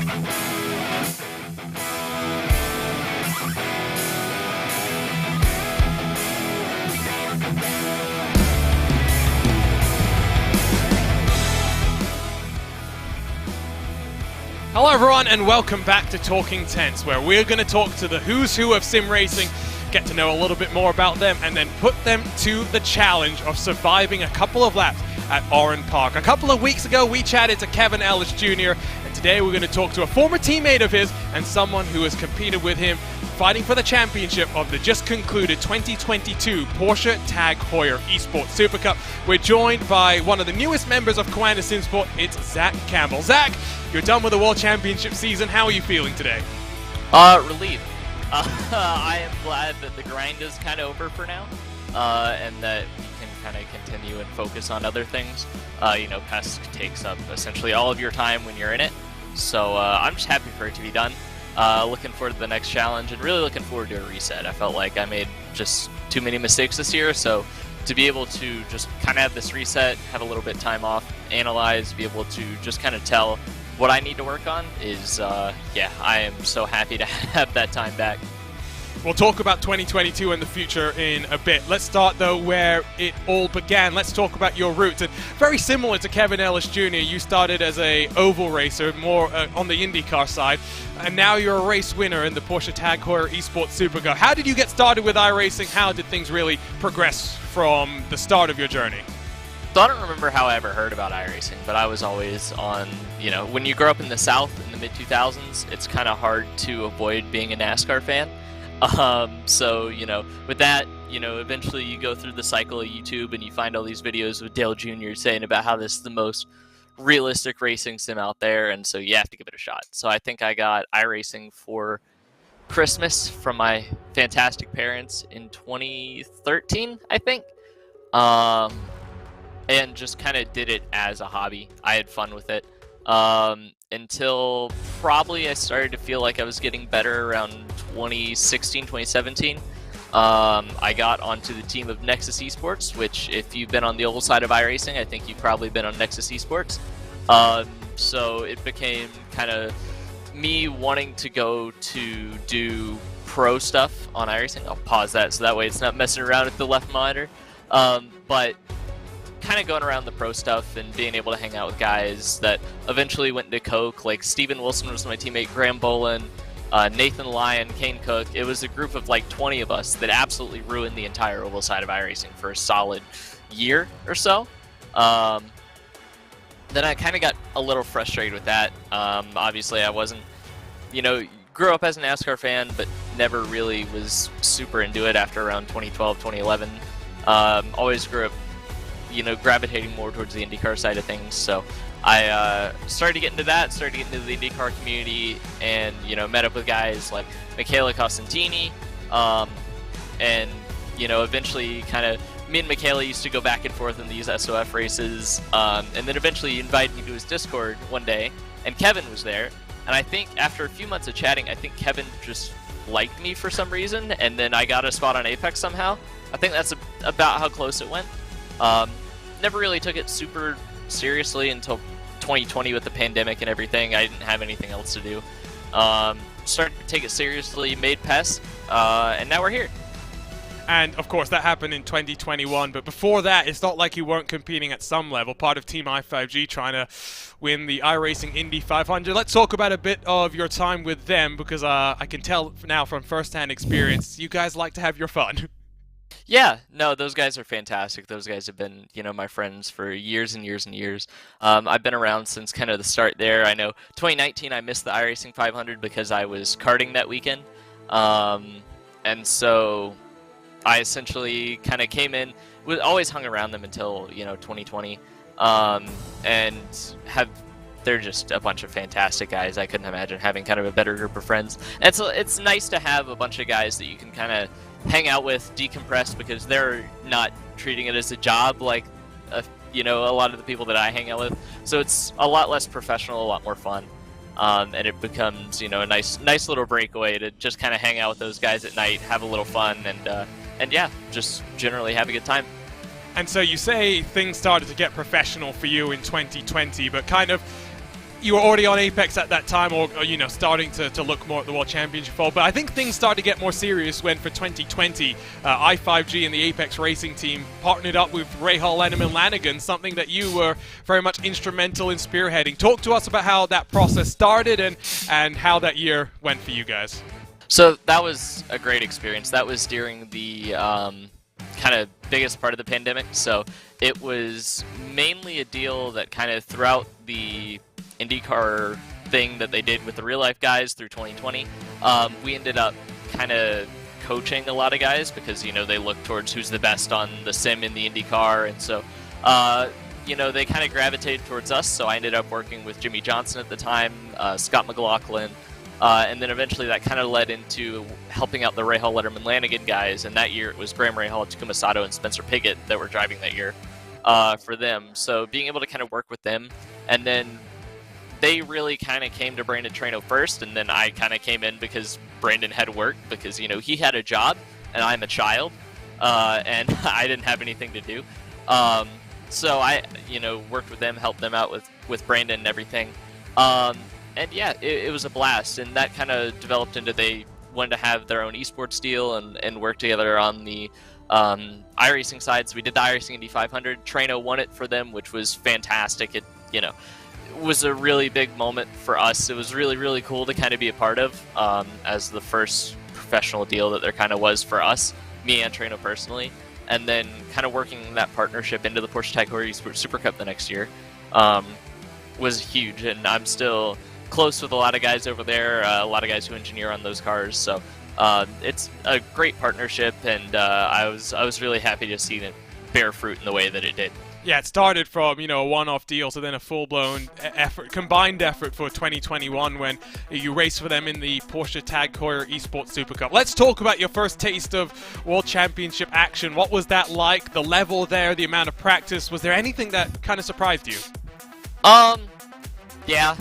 Hello everyone and welcome back to Talking Tents, where we're going to talk to the who's who of sim racing, get to know a little bit more about them, and then put them to the challenge of surviving a couple of laps at Oran Park. A couple of weeks ago we chatted to Kevin Ellis Jr. and today we're going to talk to a former teammate of his and someone who has competed with him fighting for the championship of the just concluded 2022 Porsche Tag Heuer Esports Super Cup. We're joined by one of the newest members of Koanda Simsport. It's Zach Campbell. Zach, you're done with the World Championship season. How are you feeling today? Relieved. I am glad that the grind is kind of over for now, and that we can kind of continue and focus on other things. PESC takes up essentially all of your time when you're in it, so I'm just happy for it to be done. Looking forward to the next challenge, and really looking forward to a reset. I felt like I made just too many mistakes this year, so to be able to just kind of have this reset, have a little bit of time off, analyze, be able to just kind of tell what I need to work on is, yeah, I am so happy to have that time back. We'll talk about 2022 and the future in a bit. Let's start, though, where it all began. Let's talk about your roots. And very similar to Kevin Ellis Jr., you started as a oval racer, more on the IndyCar side, and now you're a race winner in the Porsche Tag Heuer Esports Super Cup. How did you get started with iRacing? How did things really progress from the start of your journey? So I don't remember how I ever heard about iRacing, but I was always on, when you grow up in the South in the mid-2000s, it's kind of hard to avoid being a NASCAR fan. So, with that, eventually you go through the cycle of YouTube and you find all these videos with Dale Jr. saying about how this is the most realistic racing sim out there, and so you have to give it a shot. So I think I got iRacing for Christmas from my fantastic parents in 2013, I think. And just kind of did it as a hobby. I had fun with it until probably I started to feel like I was getting better around 2016, 2017. I got onto the team of Nexus Esports, which if you've been on the old side of iRacing, I think you've probably been on Nexus Esports. So it became kind of me wanting to go to do pro stuff on iRacing. I'll pause that so that way it's not messing around with the left monitor. But kind of going around the pro stuff and being able to hang out with guys that eventually went into Coke, like Steven Wilson was my teammate, Graham Bolin, Nathan Lyon, Kane Cook. It was a group of like 20 of us that absolutely ruined the entire oval side of iRacing for a solid year or so. Then I kind of got a little frustrated with that. Obviously I wasn't, grew up as a NASCAR fan, but never really was super into it after around 2012, 2011. Always grew up gravitating more towards the IndyCar side of things. So I started to get into that, started to get into the IndyCar community, and met up with guys like Michele Costantini, and eventually kind of me and Michele used to go back and forth in these SOF races, and then eventually he invited me to his Discord one day, and Kevin was there, and I think after a few months of chatting, I think Kevin just liked me for some reason, and then I got a spot on Apex somehow. I think that's about how close it went. Never really took it super seriously until 2020 with the pandemic and everything. I didn't have anything else to do. Started to take it seriously, made PESC, and now we're here. And of course that happened in 2021, but before that it's not like you weren't competing at some level, part of Team i5G trying to win the iRacing Indy 500. Let's talk about a bit of your time with them, because I can tell now from first-hand experience you guys like to have your fun. Yeah, no, those guys are fantastic. Those guys have been, my friends for years and years and years. I've been around since kind of the start there. I know 2019 I missed the iRacing 500 because I was karting that weekend. And so I essentially kind of came in, always hung around them until, 2020. And they're just a bunch of fantastic guys. I couldn't imagine having kind of a better group of friends. And so it's nice to have a bunch of guys that you can kind of hang out with, decompress, because they're not treating it as a job like a lot of the people that I hang out with. So it's a lot less professional, a lot more fun, and it becomes a nice little breakaway to just kind of hang out with those guys at night, have a little fun, and yeah, just generally have a good time. And so you say things started to get professional for you in 2020, but kind of you were already on Apex at that time, or you know, starting to look more at the World Championship fold. But I think things started to get more serious when, for 2020, I5G and the Apex Racing team partnered up with Rahal, Lenham, and Lanigan, something that you were very much instrumental in spearheading. Talk to us about how that process started and how that year went for you guys. So that was a great experience. That was during the kind of biggest part of the pandemic. So it was mainly a deal that kind of throughout the IndyCar thing that they did with the real life guys through 2020, we ended up kind of coaching a lot of guys because, you know, they look towards who's the best on the sim in the IndyCar. And so, you know, they kind of gravitated towards us. So I ended up working with Jimmy Johnson at the time, Scott McLaughlin, and then eventually that kind of led into helping out the Rahal, Letterman, Lanigan guys. And that year it was Graham Rahal, Takuma Sato, and Spencer Piggott that were driving that year for them. So being able to kind of work with them, and then they really kind of came to Brandon Trano first, and then I kind of came in because Brandon had work, because, you know, he had a job and I'm a child, and I didn't have anything to do. So I, you know, worked with them, helped them out with Brandon and everything. And yeah, it was a blast, and that kind of developed into they wanted to have their own esports deal and work together on the iRacing side. So we did the iRacing Indy 500. Trano won it for them, which was fantastic. It, you know, was a really big moment for us. It was really, really cool to kind of be a part of as the first professional deal that there kind of was for us, me and Trano personally. And then kind of working that partnership into the Porsche Tag Heuer Esports Super Cup the next year was huge. And I'm still close with a lot of guys over there, a lot of guys who engineer on those cars. So it's a great partnership, and I was really happy to see it bear fruit in the way that it did. Yeah, it started from, you know, a one-off deal to then a full-blown effort, combined effort for 2021 when you raced for them in the Porsche Tag Heuer Esports Super Cup. Let's talk about your first taste of World Championship action. What was that like? The level there, the amount of practice. Was there anything that kind of surprised you? Yeah,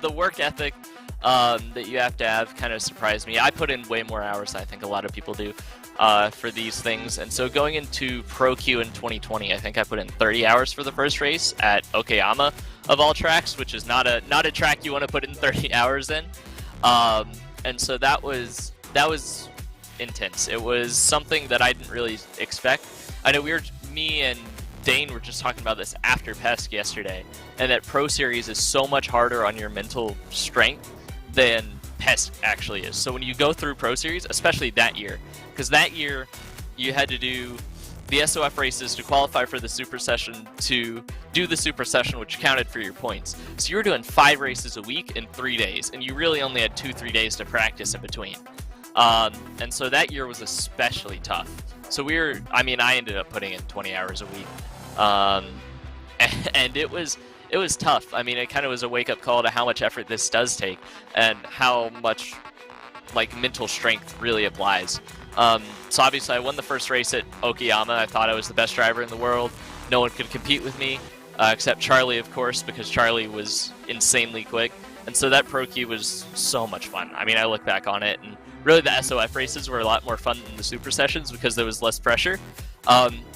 the work ethic that you have to have kind of surprised me. I put in way more hours than I think a lot of people do for these things. And so going into Pro Q in 2020, I think I put in 30 hours for the first race at Okayama of all tracks, which is not a track you want to put in 30 hours in. And so that was intense. It was something that I didn't really expect. I know me and Dane were just talking about this after PESC yesterday, and that Pro Series is so much harder on your mental strength than PESC actually is. So when you go through Pro Series, especially that year, because that year you had to do the SOF races to qualify for the Super Session, to do the Super Session, which counted for your points. So you were doing 5 races a week in 3 days, and you really only had 2-3 days to practice in between. And so that year was especially tough. So I ended up putting in 20 hours a week. And it was tough. I mean, it kind of was a wake-up call to how much effort this does take and how much like mental strength really applies. So obviously I won the first race at Okayama. I thought I was the best driver in the world. No one could compete with me, except Charlie, of course, because Charlie was insanely quick. And so that Pro Q was so much fun. I mean, I look back on it, and really the SOF races were a lot more fun than the Super Sessions because there was less pressure.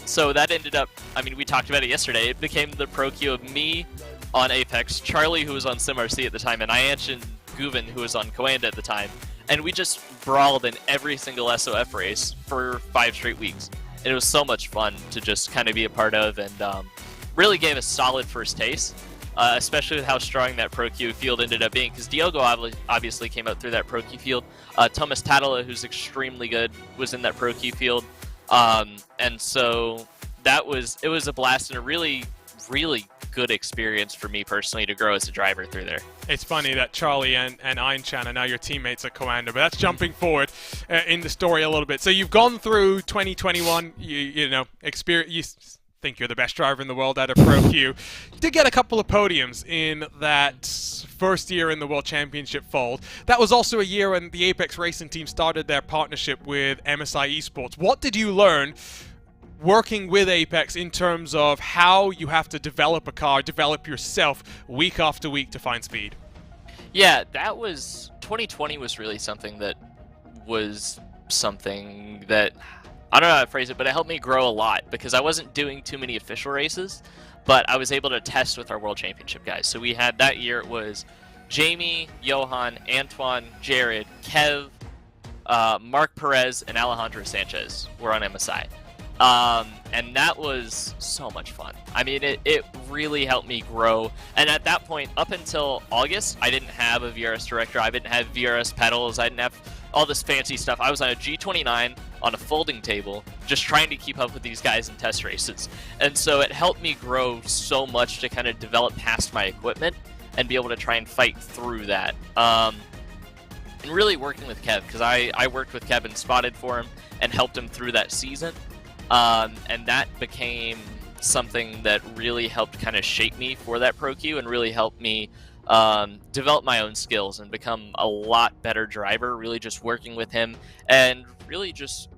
So that ended up, I mean, we talked about it yesterday. It became the Pro Q of me on Apex, Charlie, who was on SimRC at the time, and Ianchin Guven, who was on Coanda at the time. And we just brawled in every single SOF race for 5 straight weeks. And it was so much fun to just kind of be a part of, and really gave a solid first taste, especially with how strong that Pro Q field ended up being, because Diogo obviously came out through that Pro Q field. Thomas Tadala, who's extremely good, was in that Pro Q field. And so it was a blast and a really, really good experience for me personally to grow as a driver through there. It's funny that Charlie and Ainchan are now your teammates at Coanda, but that's jumping forward in the story a little bit. So you've gone through 2021, you think you're the best driver in the world at a Pro Q. You did get a couple of podiums in that first year in the World Championship fold. That was also a year when the Apex Racing team started their partnership with MSI Esports. What did you learn working with Apex in terms of how you have to develop a car, develop yourself week after week to find speed? Yeah, 2020 was really something that I don't know how to phrase it, but it helped me grow a lot because I wasn't doing too many official races, but I was able to test with our World Championship guys. So we had that year, it was Jamie, Johan, Antoine, Jared, Kev, Mark Perez, and Alejandro Sanchez were on MSI. And that was so much fun. I mean, it really helped me grow. And at that point, up until August, I didn't have a VRS director. I didn't have VRS pedals. I didn't have all this fancy stuff. I was on a G29 on a folding table, just trying to keep up with these guys in test races. And so it helped me grow so much to kind of develop past my equipment and be able to try and fight through that. And really working with Kev, because I worked with Kev and spotted for him and helped him through that season. And that became something that really helped kind of shape me for that Pro Q and really helped me develop my own skills and become a lot better driver, really just working with him and really just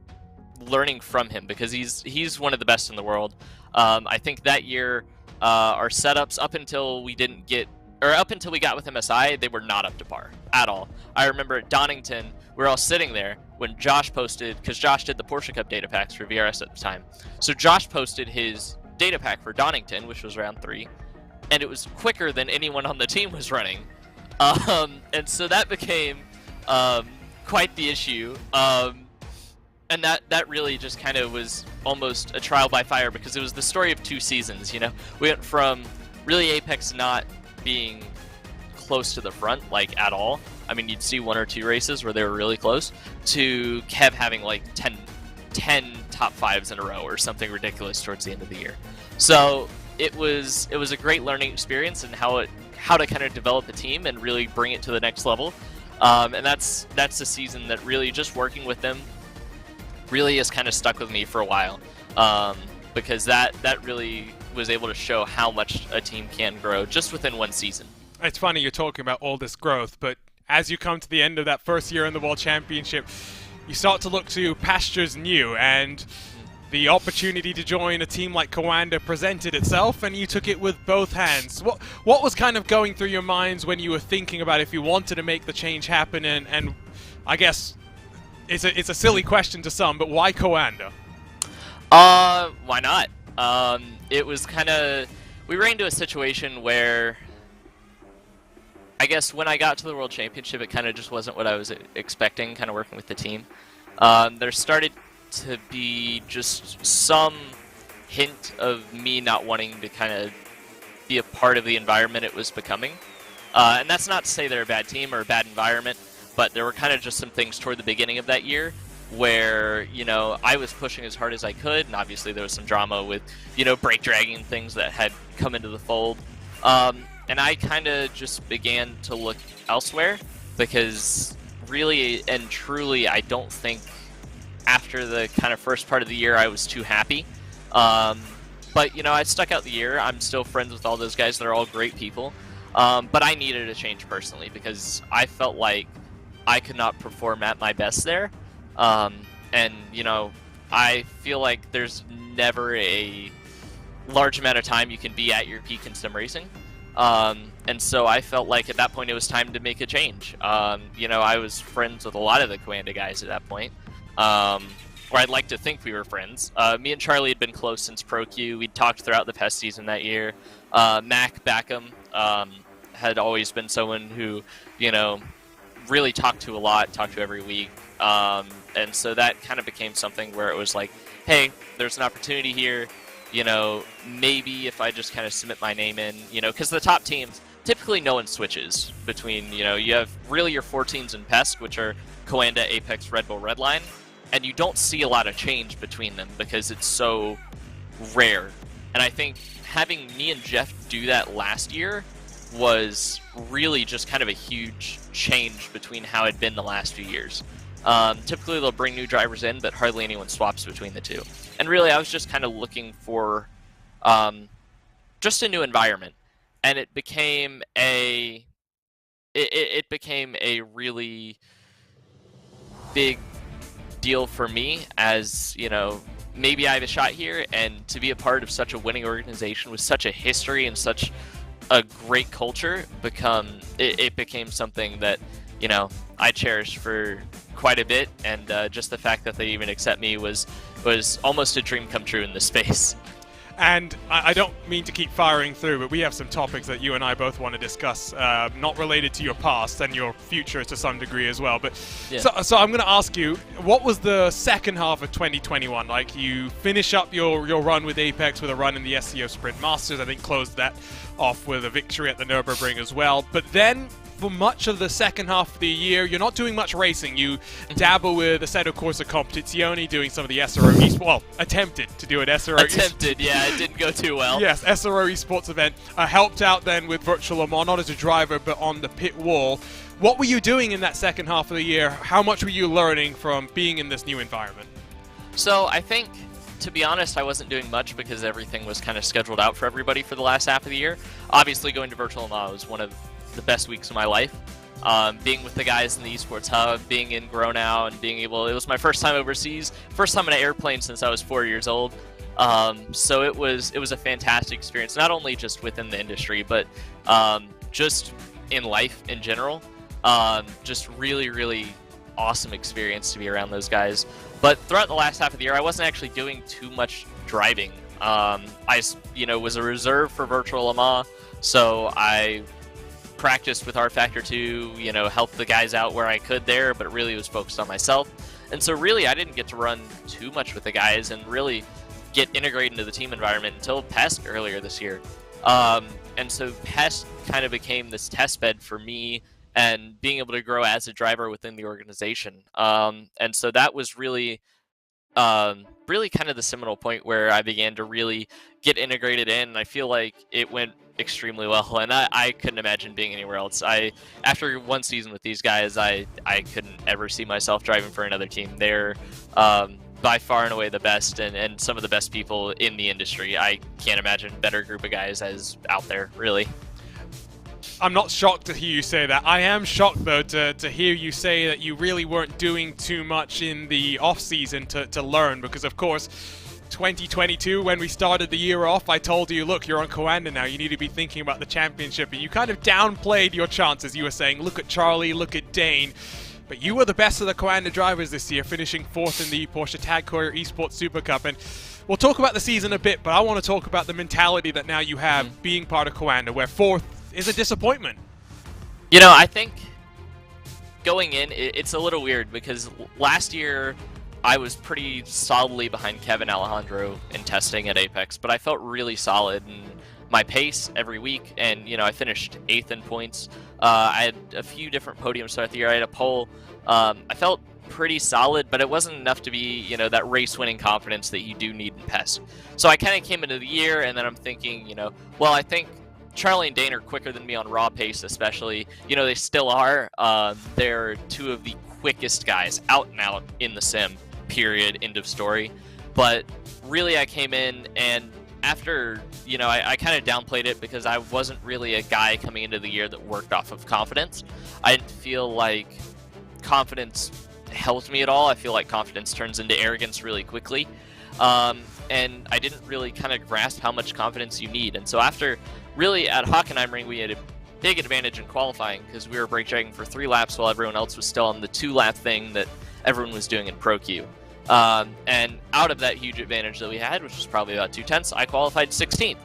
learning from him because he's one of the best in the world. I think that year our setups up until we got with MSI, they were not up to par at all. I remember at Donington, we were all sitting there when Josh posted, because Josh did the Porsche Cup data packs for VRS at the time. So Josh posted his data pack for Donington, which was round 3, and it was quicker than anyone on the team was running. And so that became quite the issue. And that really just kind of was almost a trial by fire because it was the story of 2 seasons, you know? We went from really Apex not being close to the front, like, at all. I mean, you'd see 1 or 2 races where they were really close, to Kev having, like, 10 top 5s in a row or something ridiculous towards the end of the year. So it was a great learning experience and how to kind of develop a team and really bring it to the next level. And that's a season that really just working with them really has kind of stuck with me for a while, because that really was able to show how much a team can grow just within 1 season. It's funny you're talking about all this growth, but as you come to the end of that first year in the World Championship, you start to look to pastures new, and the opportunity to join a team like Coanda presented itself, and you took it with both hands. What was kind of going through your minds when you were thinking about if you wanted to make the change happen? And I guess it's a silly question to some, but why Coanda? Why not? It was kind of, we ran into a situation where I guess when I got to the World Championship, it kind of just wasn't what I was expecting, kind of working with the team. There started to be just some hint of me not wanting to kind of be a part of the environment it was becoming. And that's not to say they're a bad team or a bad environment, but there were kind of just some things toward the beginning of that year where, you know, I was pushing as hard as I could, and obviously there was some drama with, you know, brake dragging things that had come into the fold. And I kind of just began to look elsewhere because really and truly I don't think after the kind of first part of the year I was too happy. But, you know, I stuck out the year. I'm still friends with all those guys. They're all great people. But I needed a change personally because I felt like I could not perform at my best there. And, you know, I feel like there's never a large amount of time you can be at your peak in sim racing. And so I felt like at that point it was time to make a change. You know, I was friends with a lot of the Coanda guys at that point. Or I'd like to think we were friends. Me and Charlie had been close since Pro Q. We'd talked throughout the PES season that year. Mac Backham had always been someone who, you know, really talked to a lot, talked to every week. And so that kind of became something where it was like, hey, there's an opportunity here. You know, maybe if I just kind of submit my name in, you know, because the top teams, typically no one switches between, you know, you have really your 4 teams in PESC, which are Coanda, Apex, Red Bull, Redline, and you don't see a lot of change between them because it's so rare. And I think having me and Jeff do that last year was really just kind of a huge change between how it had been the last few years. Typically they'll bring new drivers in, but hardly anyone swaps between the two. And really I was just kind of looking for just a new environment. And it became a really big deal for me as, you know, maybe I have a shot here, and to be a part of such a winning organization with such a history and such a great culture it became something that, you know, I cherished for quite a bit. And just the fact that they even accept me was was almost a dream come true in this space. And I don't mean to keep firing through, but we have some topics that you and I both want to discuss, not related to your past and your future to some degree as well. But yeah. So I'm going to ask you, what was the second half of 2021 like? You finish up your run with Apex with a run in the SCO Sprint Masters. I think closed that off with a victory at the Nürburgring as well. But then, for much of the second half of the year, you're not doing much racing. You dabble with Assetto Corsa Competizione, doing some of the SRO esports. Well, attempted to do an SRO. Attempted, yeah, it didn't go too well. Yes, SRO esports event. Helped out then with Virtual Le Mans, not as a driver, but on the pit wall. What were you doing in that second half of the year? How much were you learning from being in this new environment? So I think, to be honest, I wasn't doing much because everything was kind of scheduled out for everybody for the last half of the year. Obviously, going to Virtual Le Mans was one of the best weeks of my life. Being with the guys in the esports hub, being in Gronau, and being able, it was my first time overseas, first time in an airplane since I was 4 years old. So it was a fantastic experience, not only just within the industry, but just in life in general. Just really, really awesome experience to be around those guys. But throughout the last half of the year, I wasn't actually doing too much driving. I was a reserve for Virtual Le Mans, so I practiced with R Factor 2, helped the guys out where I could there, but really was focused on myself. And so really I didn't get to run too much with the guys and really get integrated into the team environment until PESC earlier this year. And so PESC kind of became this test bed for me and being able to grow as a driver within the organization. And so that was really kind of the seminal point where I began to really get integrated in, and I feel like it went extremely well, and I couldn't imagine being anywhere else. After one season with these guys, I couldn't ever see myself driving for another team. They're by far and away the best, and some of the best people in the industry. I can't imagine a better group of guys as out there, really. I'm not shocked to hear you say that. I am shocked, though, to hear you say that you really weren't doing too much in the off-season to learn, because, of course, 2022, when we started the year off, I told you, look, you're on Coanda now, you need to be thinking about the championship, and you kind of downplayed your chances. You were saying, look at Charlie, look at Dane. But you were the best of the Coanda drivers this year, finishing 4th in the Porsche Tag Heuer Esports Super Cup. And we'll talk about the season a bit, but I want to talk about the mentality that now you have being part of Coanda, where 4th is a disappointment. I think going in, it's a little weird because last year I was pretty solidly behind Kevin Alejandro in testing at Apex, but I felt really solid in my pace every week, and I finished 8th in points. I had a few different podiums throughout the year. I had a pole. I felt pretty solid, but it wasn't enough to be, that race-winning confidence that you do need in PESC. So I kind of came into the year, and then I'm thinking, well, I think Charlie and Dane are quicker than me on raw pace, especially. They still are. They're two of the quickest guys out and out in the sim, period, end of story. But really I came in, and after, I kind of downplayed it because I wasn't really a guy coming into the year that worked off of confidence. I didn't feel like confidence helped me at all. I feel like confidence turns into arrogance really quickly. And I didn't really kind of grasp how much confidence you need. And so after, really, at Hockenheimring, we had a big advantage in qualifying because we were brake dragging for 3 laps while everyone else was still on the 2-lap thing that everyone was doing in Pro Q. And out of that huge advantage that we had, which was probably about 2/10, I qualified 16th.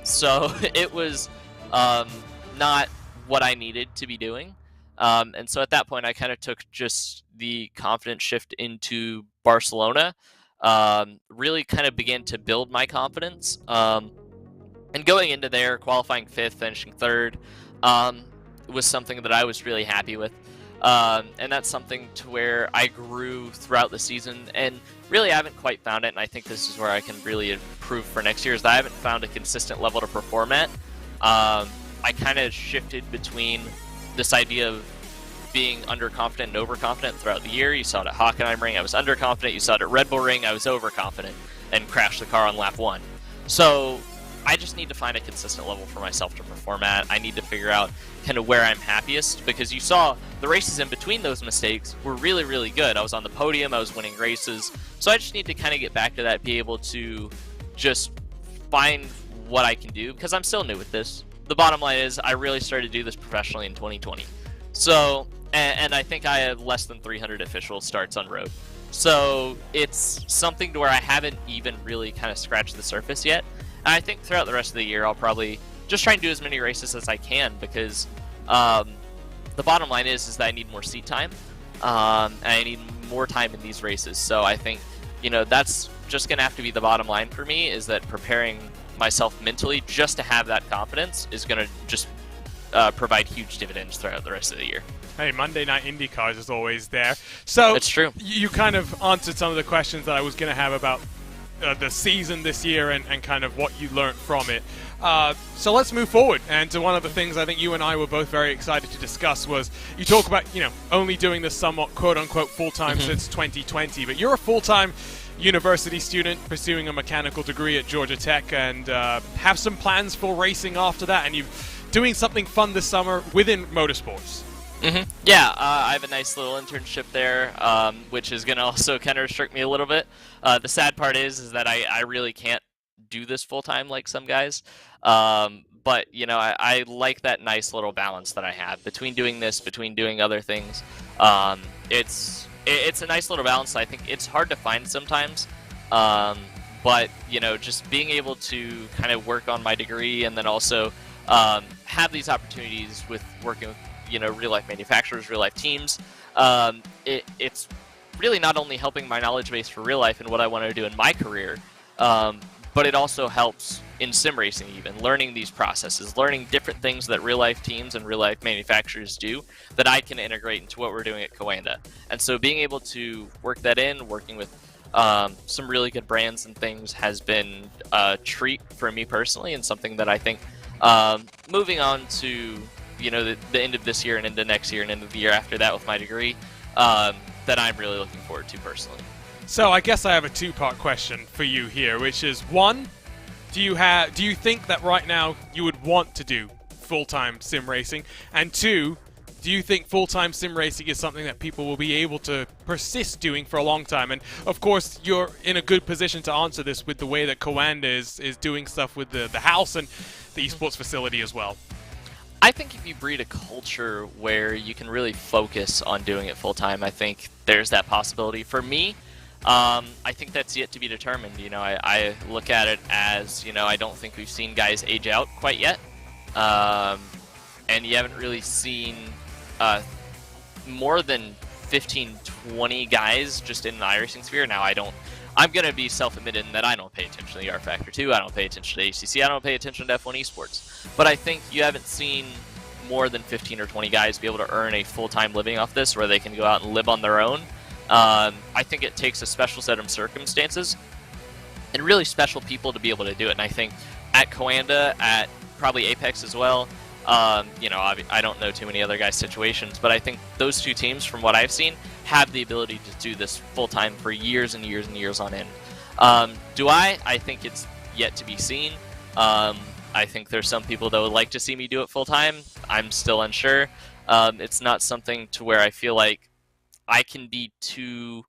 So it was not what I needed to be doing. And so at that point, I kind of took just the confidence shift into Barcelona, really kind of began to build my confidence. And going into there, qualifying 5th, finishing 3rd, was something that I was really happy with. And that's something to where I grew throughout the season, and really I haven't quite found it, and I think this is where I can really improve for next year, is that I haven't found a consistent level to perform at. I kind of shifted between this idea of being underconfident and overconfident throughout the year. You saw it at Hockenheimring, I was underconfident. You saw it at Red Bull Ring, I was overconfident and crashed the car on lap 1. So I just need to find a consistent level for myself to perform at. I need to figure out kind of where I'm happiest, because you saw the races in between those mistakes were really, really good. I was on the podium, I was winning races. So I just need to kind of get back to that, be able to just find what I can do, because I'm still new with this. The bottom line is I really started to do this professionally in 2020. So, and I think I have less than 300 official starts on road. So it's something to where I haven't even really kind of scratched the surface yet. And I think throughout the rest of the year, I'll probably just try and do as many races as I can, because the bottom line is that I need more seat time, and I need more time in these races. So I think, that's just going to have to be the bottom line for me, is that preparing myself mentally just to have that confidence is going to just provide huge dividends throughout the rest of the year. Hey, Monday Night IndyCars is always there. So it's true. You kind of answered some of the questions that I was going to have about the season this year and kind of what you learned from it. So let's move forward. And to one of the things I think you and I were both very excited to discuss was you talk about, only doing this somewhat quote-unquote full-time since 2020, but you're a full-time university student pursuing a mechanical degree at Georgia Tech and have some plans for racing after that, and you're doing something fun this summer within motorsports. Yeah, I have a nice little internship there, which is going to also kind of restrict me a little bit. The sad part is that I really can't do this full-time like some guys. But, I like that nice little balance that I have between doing this, between doing other things. It's a nice little balance. I think it's hard to find sometimes. But, just being able to kind of work on my degree and then also have these opportunities with working with real-life manufacturers, real-life teams. It's really not only helping my knowledge base for real life and what I want to do in my career, but it also helps in sim racing even, learning these processes, learning different things that real-life teams and real-life manufacturers do that I can integrate into what we're doing at Coanda. And so being able to work that in, working with some really good brands and things has been a treat for me personally, and something that I think moving on to the end of this year and into next year and into the year after that with my degree, that I'm really looking forward to personally. So I guess I have a two-part question for you here, which is, one, do you think that right now you would want to do full-time sim racing? And two, do you think full-time sim racing is something that people will be able to persist doing for a long time? And of course, you're in a good position to answer this with the way that Coanda is doing stuff with the house and the esports facility as well. I think if you breed a culture where you can really focus on doing it full-time, I think there's that possibility. For me, I think that's yet to be determined. I look at it as, I don't think we've seen guys age out quite yet. And you haven't really seen more than 15, 20 guys just in the iRacing sphere. Now, I'm going to be self-admitted in that I don't pay attention to the R Factor 2, I don't pay attention to ACC, I don't pay attention to F1 Esports. But I think you haven't seen more than 15 or 20 guys be able to earn a full-time living off this where they can go out and live on their own. I think it takes a special set of circumstances and really special people to be able to do it. And I think at Coanda, at probably Apex as well, I don't know too many other guys' situations, but I think those two teams, from what I've seen, have the ability to do this full-time for years and years and years on end. Do I? I think it's yet to be seen. I think there's some people that would like to see me do it full-time. I'm still unsure. It's not something to where I feel like I can be too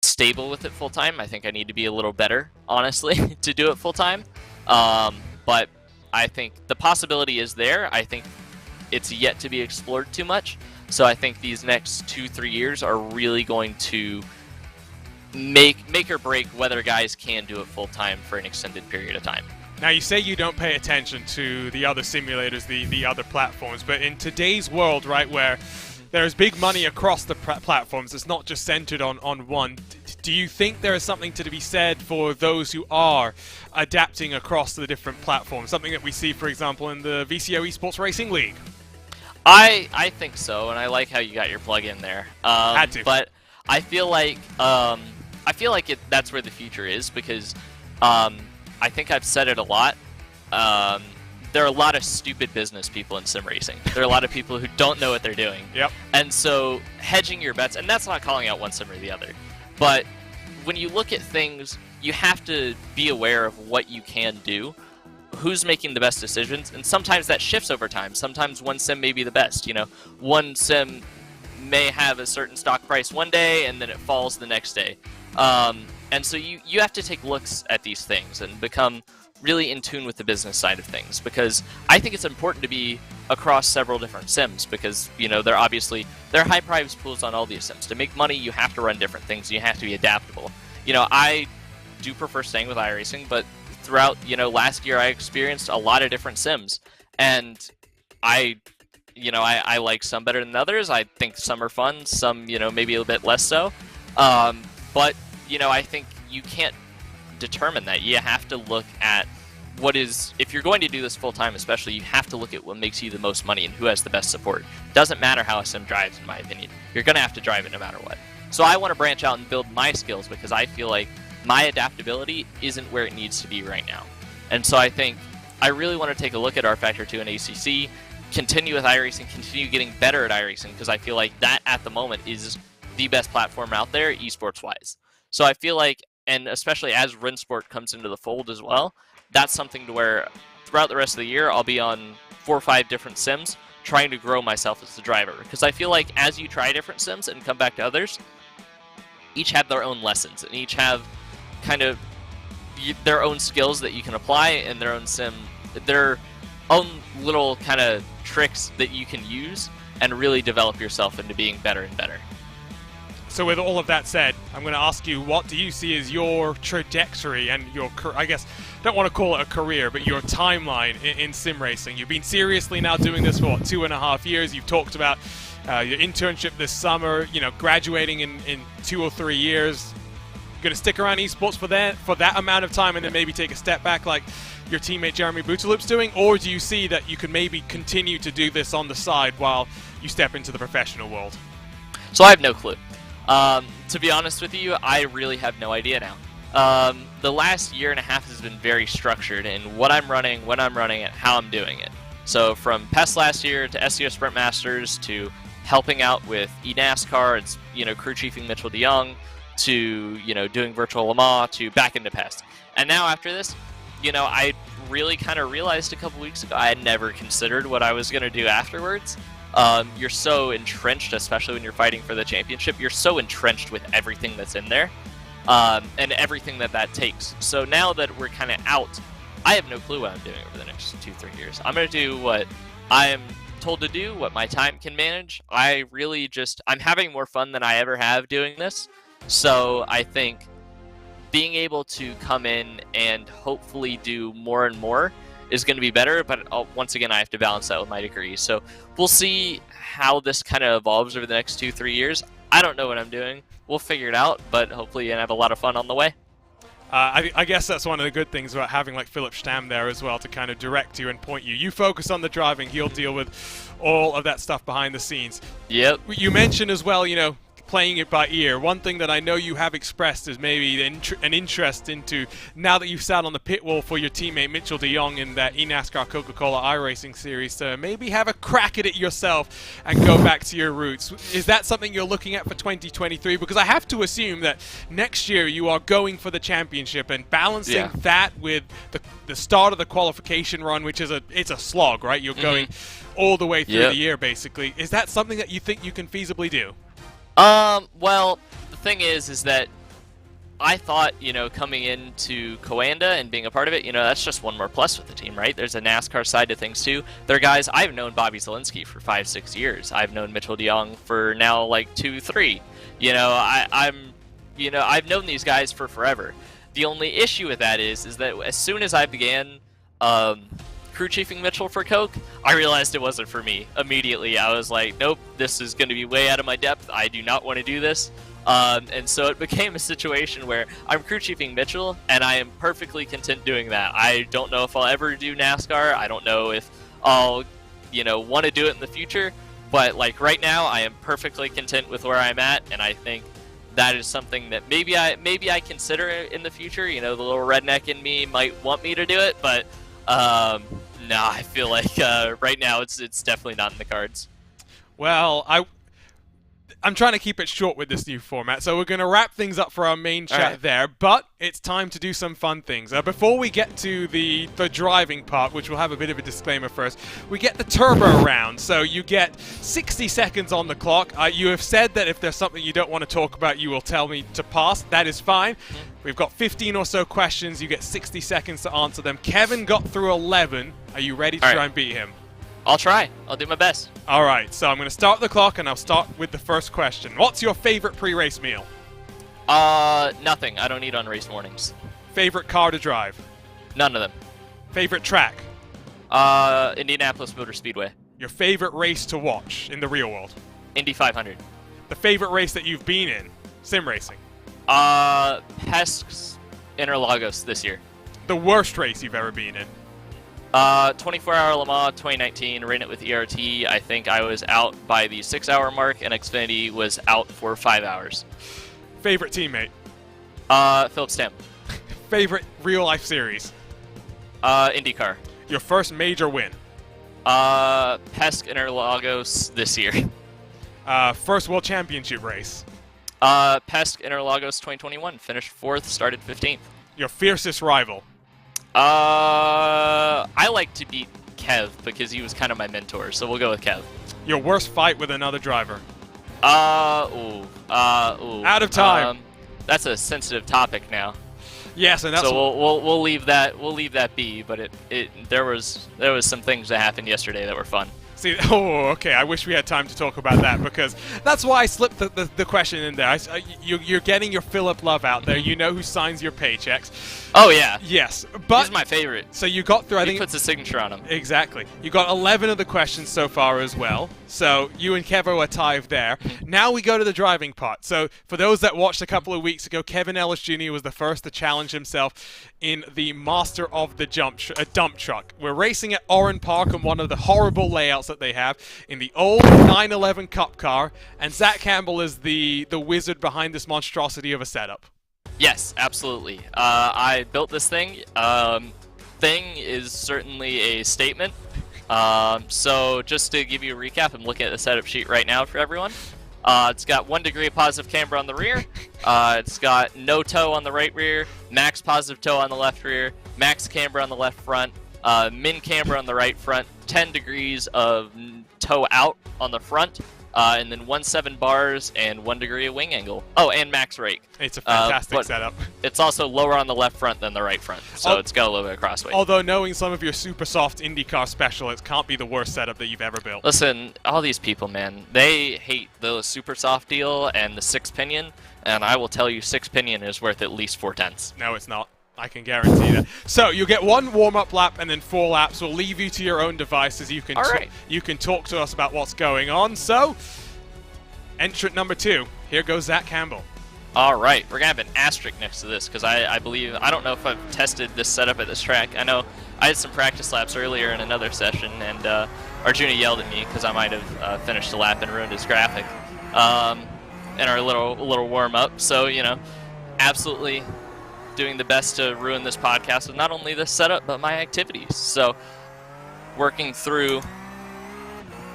stable with it full-time. I think I need to be a little better, honestly, to do it full-time. But I think the possibility is there. I think it's yet to be explored too much. So I think these next 2-3 years are really going to make or break whether guys can do it full-time for an extended period of time. Now, you say you don't pay attention to the other simulators, the other platforms, but in today's world, right, where there's big money across the platforms, it's not just centered on one. Do you think there is something to be said for those who are adapting across the different platforms? Something that we see, for example, in the VCO Esports Racing League? I think so, and I like how you got your plug in there. Had to. But I feel like that's where the future is, because I think I've said it a lot. There are a lot of stupid business people in sim racing. There are a lot of people who don't know what they're doing. Yep. And so hedging your bets, and that's not calling out one sim or the other, but when you look at things, you have to be aware of what you can do, who's making the best decisions, and sometimes that shifts over time. Sometimes one sim may be the best. One sim may have a certain stock price one day, and then it falls the next day. And so you have to take looks at these things and become really in tune with the business side of things, because I think it's important to be across several different sims, because there are high prize pools on all these sims. To make money, you have to run different things. You have to be adaptable. I do prefer staying with iRacing, but throughout last year I experienced a lot of different sims, and I like some better than others. I think some are fun, some maybe a little bit less so. But I think you can't determine that. You have to look at if you're going to do this full time, especially, you have to look at what makes you the most money and who has the best support. Doesn't matter how a sim drives, in my opinion. You're going to have to drive it no matter what. So I want to branch out and build my skills, because I feel like my adaptability isn't where it needs to be right now. And so I think I really want to take a look at rFactor 2 and ACC, continue with iRacing, continue getting better at iRacing, because I feel like that at the moment is the best platform out there, esports-wise. So I feel like, and especially as Rinsport comes into the fold as well, that's something to where throughout the rest of the year I'll be on 4 or 5 different sims trying to grow myself as the driver. Because I feel like as you try different sims and come back to others, each have their own lessons and each have kind of their own skills that you can apply in their own little kind of tricks that you can use and really develop yourself into being better and better. So with all of that said, I'm going to ask you, what do you see as your trajectory and your, I guess, don't want to call it a career, but your timeline in sim racing? You've been seriously now doing this for, what, 2.5 years? You've talked about your internship this summer, graduating in 2 or 3 years. You're going to stick around esports for that amount of time and then maybe take a step back like your teammate Jeremy Bouteloup's doing? Or do you see that you can maybe continue to do this on the side while you step into the professional world? So I have no clue. To be honest with you, I really have no idea now. The last year and a half has been very structured in what I'm running, when I'm running it, how I'm doing it. So from PES last year to SEO Sprint Masters to helping out with eNASCAR, it's crew chiefing Mitchell DeYoung, to doing virtual Le Mans, to back into PES. And now after this, I really kind of realized a couple weeks ago I had never considered what I was going to do afterwards. You're so entrenched, especially when you're fighting for the championship, you're so entrenched with everything that's in there, and everything that takes. So now that we're kind of out, I have no clue what I'm doing over the next 2-3 years. I'm going to do what I am told to do, what my time can manage. I'm having more fun than I ever have doing this. So I think being able to come in and hopefully do more and more is going to be better, but once again, I have to balance that with my degree. So we'll see how this kind of evolves over the next 2-3 years. I don't know what I'm doing. We'll figure it out, but hopefully you're going to have a lot of fun on the way. I guess that's one of the good things about having like Philip Stamm there as well to kind of direct you and point you. You focus on the driving, he'll deal with all of that stuff behind the scenes. Yep. You mentioned as well, playing it by ear. One thing that I know you have expressed is maybe an interest into, now that you've sat on the pit wall for your teammate Mitchell DeYoung in that eNASCAR Coca-Cola iRacing series, to maybe have a crack at it yourself and go back to your roots. Is that something you're looking at for 2023? Because I have to assume that next year you are going for the championship, and balancing that with the start of the qualification run, which is it's a slog, right? You're going all the way through the year, basically. Is that something that you think you can feasibly do? Well, the thing is that I thought, coming into Coanda and being a part of it, that's just one more plus with the team, right? There's a NASCAR side to things too. There are guys, I've known Bobby Zielinski for 5-6 years. I've known Mitchell DeYoung for now like 2-3. I've known these guys for forever. The only issue with that is that as soon as I began, crew chiefing Mitchell for Coke, I realized it wasn't for me. Immediately, I was like, nope, this is going to be way out of my depth. I do not want to do this. And so it became a situation where I'm crew chiefing Mitchell, and I am perfectly content doing that. I don't know if I'll ever do NASCAR. I don't know if I'll, want to do it in the future. But like right now, I am perfectly content with where I'm at, and I think that is something that maybe I consider in the future. The little redneck in me might want me to do it, but no, I feel like right now it's definitely not in the cards. Well, I'm trying to keep it short with this new format, so we're going to wrap things up for our main chat there, but it's time to do some fun things. Before we get to the driving part, which we'll have a bit of a disclaimer first, we get the turbo round, so you get 60 seconds on the clock. You have said that if there's something you don't want to talk about, you will tell me to pass. That is fine. We've got 15 or so questions. You get 60 seconds to answer them. Kevin got through 11. Are you ready to try and beat him? I'll try. I'll do my best. All right, so I'm going to start the clock, and I'll start with the first question. What's your favorite pre-race meal? Nothing. I don't eat on race mornings. Favorite car to drive? None of them. Favorite track? Indianapolis Motor Speedway. Your favorite race to watch in the real world? Indy 500. The favorite race that you've been in, sim racing? Pesks Interlagos this year. The worst race you've ever been in? 24-hour Le Mans 2019, ran it with ERT. I think I was out by the 6-hour mark, and Xfinity was out for 5 hours. Favorite teammate? Philip Stam. Favorite real-life series? IndyCar. Your first major win? Pesk Interlagos this year. First World Championship race? Pesk Interlagos 2021, finished 4th, started 15th. Your fiercest rival? I like to beat Kev because he was kind of my mentor, so we'll go with Kev. Your worst fight with another driver? Out of time. That's a sensitive topic now. Yes, and that's so we'll leave that be. But there was some things that happened yesterday that were fun. See, okay. I wish we had time to talk about that because that's why I slipped the question in there. You're getting your Philip Love out there. You know who signs your paychecks. Oh yeah. Yes, but he's my favorite. So you got through. I think he puts a signature on him. Exactly. You got 11 of the questions so far as well. So you and Kevo are tied there. Now we go to the driving part. So for those that watched a couple of weeks ago, Kevin Ellis Jr. was the first to challenge himself in the Master of the Dump Truck. We're racing at Oran Park on one of the horrible layouts that they have in the old 911 Cup car, and Zach Campbell is the wizard behind this monstrosity of a setup. Yes, absolutely. I built this thing. Thing is certainly a statement. So just to give you a recap, I'm looking at the setup sheet right now for everyone. It's got 1 degree of positive camber on the rear. It's got no toe on the right rear, max positive toe on the left rear, max camber on the left front, min camber on the right front, 10 degrees of toe out on the front, and then 1.7 bars and 1 degree of wing angle. Oh, and max rake. It's a fantastic setup. It's also lower on the left front than the right front, so it's got a little bit of crossweight. Although knowing some of your super soft IndyCar specialists can't be the worst setup that you've ever built. Listen, all these people, man, they hate the super soft deal and the 6 pinion, and I will tell you 6 pinion is worth at least 4/10. No, it's not. I can guarantee that. So you get 1 warm-up lap and then 4 laps. We'll leave you to your own devices. You can you can talk to us about what's going on. So, entrant number 2. Here goes Zach Campbell. All right, we're gonna have an asterisk next to this because I believe I don't know if I've tested this setup at this track. I know I had some practice laps earlier in another session, and Arjuna yelled at me because I might have finished a lap and ruined his graphic in our little warm-up. So absolutely doing the best to ruin this podcast with not only this setup but my activities. So working through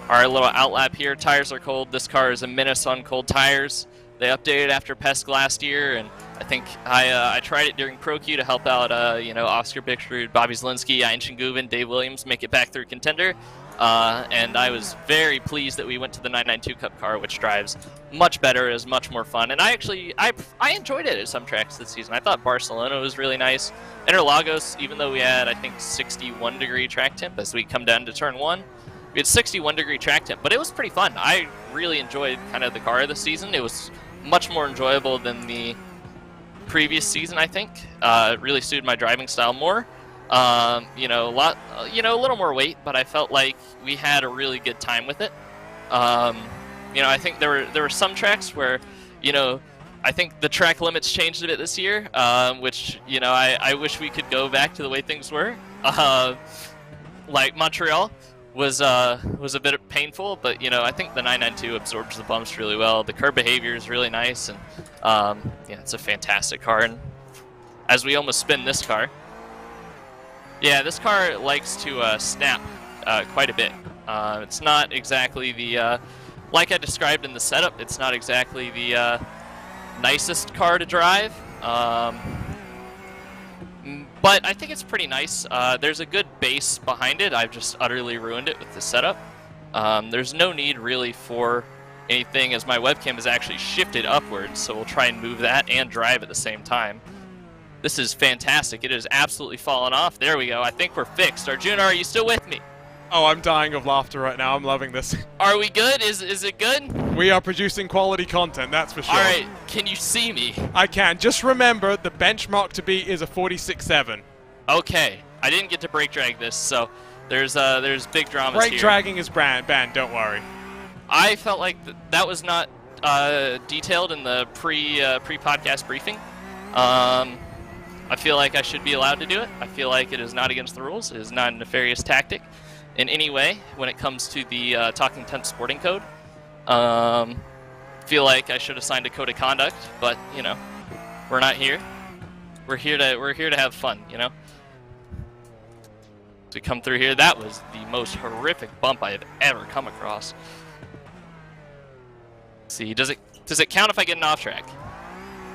our little outlap here. Tires are cold. This car is a menace on cold tires. They updated after Pesk last year, and I think I tried it during Pro Q to help out Oscar Bixrud, Bobby Zielinski, Ian Shinguven, Dave Williams make it back through contender. And I was very pleased that we went to the 992 Cup car, which drives much better, is much more fun. And I enjoyed it at some tracks this season. I thought Barcelona was really nice. Interlagos, even though we had, I think, 61 degree track temp as we come down to turn 1, we had 61 degree track temp, but it was pretty fun. I really enjoyed kind of the car this season. It was much more enjoyable than the previous season, I think. It really suited my driving style more. A little more weight, but I felt like we had a really good time with it. I think there were some tracks where, I think the track limits changed a bit this year, which, I wish we could go back to the way things were. Like Montreal was a bit painful, but, I think the 992 absorbs the bumps really well. The curb behavior is really nice, and, it's a fantastic car. And as we almost spin this car, yeah, this car likes to snap quite a bit. It's not exactly the, like I described in the setup, it's not exactly the nicest car to drive. But I think it's pretty nice. There's a good base behind it. I've just utterly ruined it with the setup. There's no need really for anything as my webcam is actually shifted upwards, so we'll try and move that and drive at the same time. This is fantastic. It has absolutely fallen off. There we go. I think we're fixed. Arjuna, are you still with me? Oh, I'm dying of laughter right now. I'm loving this. Are we good? Is it good? We are producing quality content, that's for sure. All right, can you see me? I can. Just remember, the benchmark to beat is a 46.7. Okay, I didn't get to brake drag this, so there's big dramas Brake here. dragging is banned, don't worry. I felt like that was not detailed in the pre-podcast briefing. I feel like I should be allowed to do it. I feel like it is not against the rules. It is not a nefarious tactic in any way when it comes to the Talking Tent sporting code. Feel like I should have signed a code of conduct, but you know, we're not here. We're here to have fun, you know. To come through here, that was the most horrific bump I have ever come across. Let's see, does it count if I get an off track?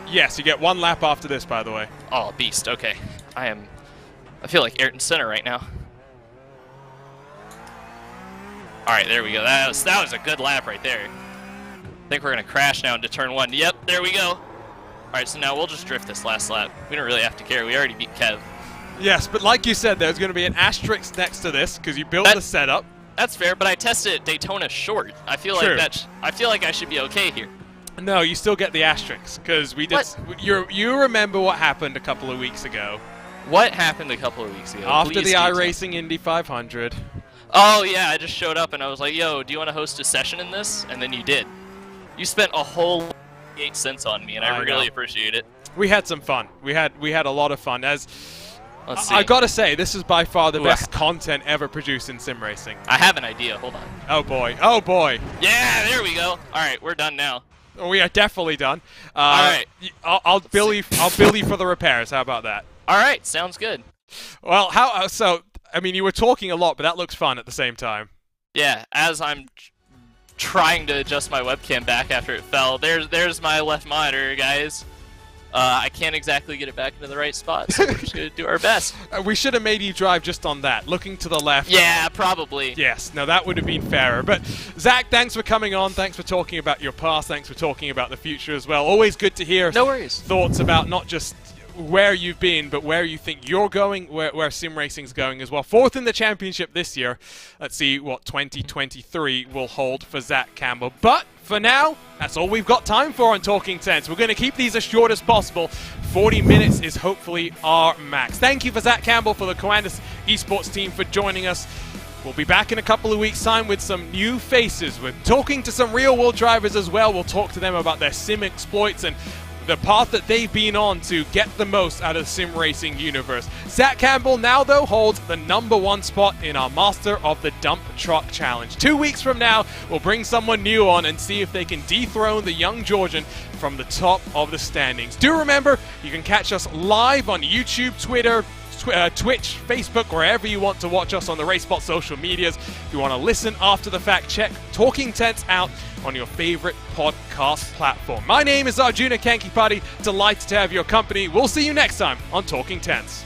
Yes, you get 1 lap after this, by the way. Oh, beast. Okay, I feel like Ayrton Senna right now. All right, there we go. That was a good lap right there. I think we're gonna crash now into turn 1. Yep, there we go. All right, so now we'll just drift this last lap. We don't really have to care. We already beat Kev. Yes, but like you said, there's going to be an asterisk next to this because you built the setup. That's fair, but I tested Daytona short. I feel True. like I feel like I should be okay here. No, you still get the asterisk because we did. You remember what happened a couple of weeks ago? What happened a couple of weeks ago? After Please the iRacing Indy 500. Oh yeah, I just showed up and I was like, "Yo, do you want to host a session in this?" And then you did. You spent a whole 8 cents on me, and I really appreciate it. We had some fun. We had a lot of fun. As Let's see. I gotta say, this is by far the best content ever produced in sim racing. I have an idea. Hold on. Oh boy. Oh boy. Yeah, there we go. All right, we're done now. We are definitely done. All right. I'll bill you for the repairs. How about that? All right, sounds good. Well, so I mean, you were talking a lot, but that looks fun at the same time. Yeah, as I'm trying to adjust my webcam back after it fell. There's my left monitor, guys. I can't exactly get it back into the right spot, so we're just going to do our best. We should have made you drive just on that, looking to the left. Yeah, probably. Yes, no, that would have been fairer. But, Zach, thanks for coming on. Thanks for talking about your past. Thanks for talking about the future as well. Always good to hear thoughts about not just where you've been, but where you think you're going, where sim racing's going as well. 4th in the championship this year. Let's see what 2023 will hold for Zach Campbell. But for now, that's all we've got time for on Talking Tents. We're going to keep these as short as possible. 40 minutes is hopefully our max. Thank you for Zach Campbell, for the Coandis Esports team, for joining us. We'll be back in a couple of weeks' time with some new faces. We're talking to some real-world drivers as well. We'll talk to them about their sim exploits and the path that they've been on to get the most out of the sim racing universe. Zach Campbell now, though, holds the #1 spot in our Master of the Dump Truck Challenge. 2 weeks from now, we'll bring someone new on and see if they can dethrone the young Georgian from the top of the standings. Do remember, you can catch us live on YouTube, Twitter, Twitch, Facebook, wherever you want to watch us on the RaceSpot social medias. If you want to listen after the fact, check Talking Tents out on your favorite podcast platform. My name is Arjuna Kankipati. Delighted to have your company. We'll see you next time on Talking Tents.